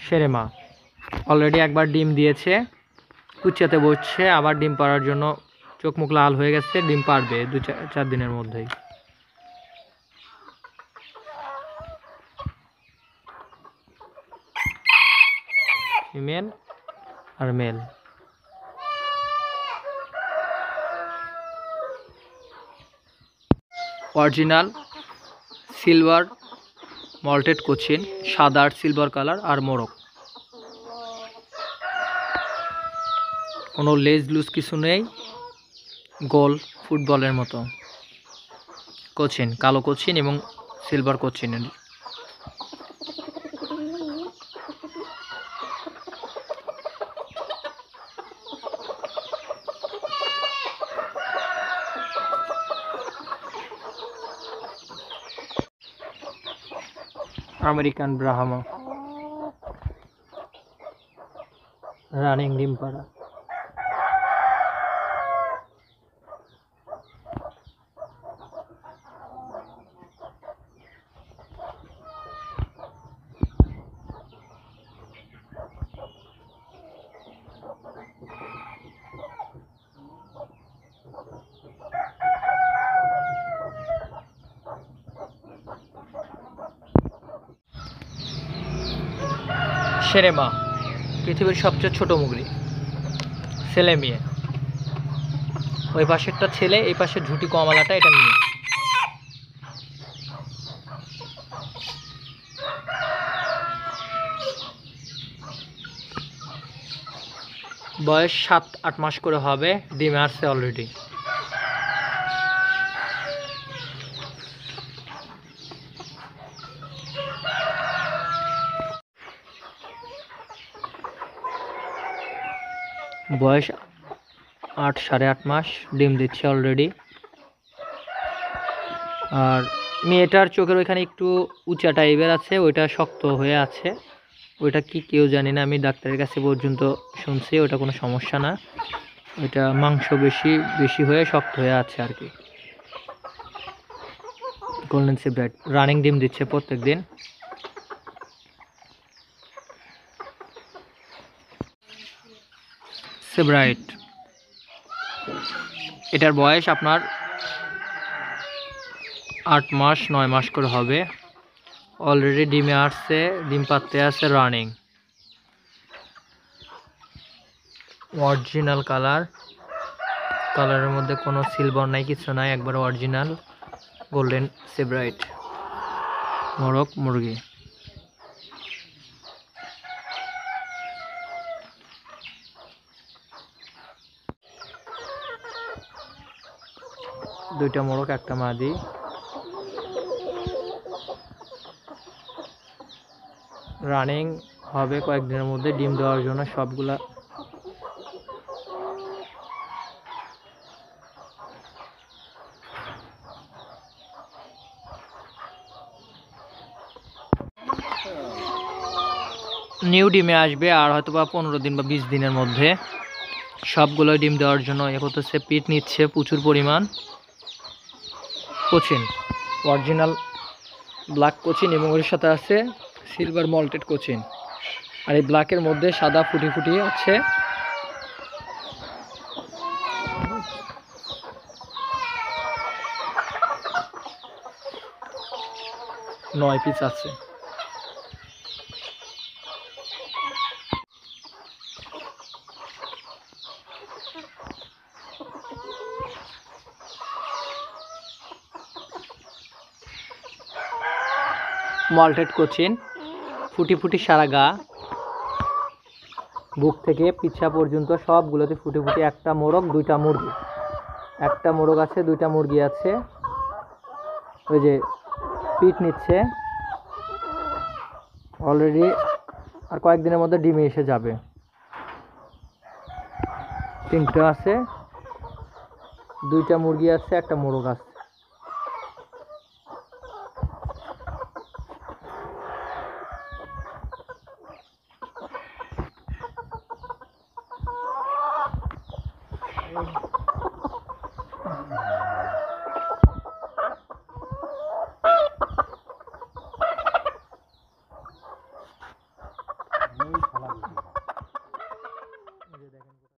সেরেমা already একবার ডিম দিয়েছে, কুচিয়াতে বসছে, আবার ডিম পাড়ার জন্য চোখ মুখ লাল হয়ে গেছে। ডিম পারবে 2-4 দিনের মধ্যেই। ফিমেল আর মেল। অরিজিনাল সিলভার মল্টেড কোচিন, সাদা আর সিলভার কালার আর মোরগ। কোনো লেজ লুজ কিছু নেই, গোল ফুটবলের মতো কোচিন, কালো কোচিন এবং সিলভার কোচিনের। আমেরিকান ব্রাহ্মা রানিং ডিম পাড়া। সেরেমা পৃথিবীর সবচেয়ে ছোট মুরগি, ছেলে মেয়ে। ওই পাশেরটা ছেলে, এই পাশের ঝুটি কমলাটা এটা মেয়ে। বয়স 7-8 মাস করে হবে, ডিমে আসছে অলরেডি। বয়স 8-8.5 মাস, ডিম দিচ্ছে অলরেডি। আর মেয়েটার চোখের ওইখানে একটু উঁচা টাইপের আছে, ওইটা শক্ত হয়ে আছে। ওইটা কি কেউ জানি না, আমি ডাক্তারের কাছে পর্যন্ত শুনছি ওটা কোনো সমস্যা না, ওইটা মাংস বেশি হয়ে শক্ত হয়ে আছে আর কি। গোল্ডেন সেব্রাইট রানিং ডিম দিচ্ছে প্রত্যেক দিন। সেব্রাইট এটার বয়স আপনার 8-9 মাস করে হবে, অলরেডি ডিমে আসছে, ডিম পাততে আছে রানিং। অরিজিনাল কালারের মধ্যে কোনো সিলভার নাই, কিছু নাই, একবার অরিজিনাল গোল্ডেন সেব্রাইট মোরগ মুরগি। দুইটা মোরগ, একটা মাদি। রানিং হবে কয়েকদিনের মধ্যে ডিম দেওয়ার জন্য সবগুলা। নিউ ডিমে আসবে আর হয়তো বা 15 দিন বা 20 দিনের মধ্যে। সবগুলো ডিম দেওয়ার জন্য এ করতেছে, পিট নিচ্ছে প্রচুর পরিমাণ। কোচিন অরিজিনাল ব্ল্যাক কোচিন এবং ওর সাথে আছে সিলভার মল্টেড কোচিন। আর এই ব্ল্যাকের মধ্যে সাদা ফুটি আছে। নয় পিস আছে। মল্টেড কোচিন, ফুটি সারা গা, বুক থেকে পিছা পর্যন্ত সবগুলোতে ফুটি। একটা মোরগ, দুইটা মুরগি। একটা মোরগ আছে, দুইটা মুরগি আছে। ওই যে পিট নিচ্ছে অলরেডি, আর কয়েকদিনের মধ্যে ডিমে এসে যাবে। তিনটা আছে, দুইটা মুরগি আছে, একটা মোরগ আছে।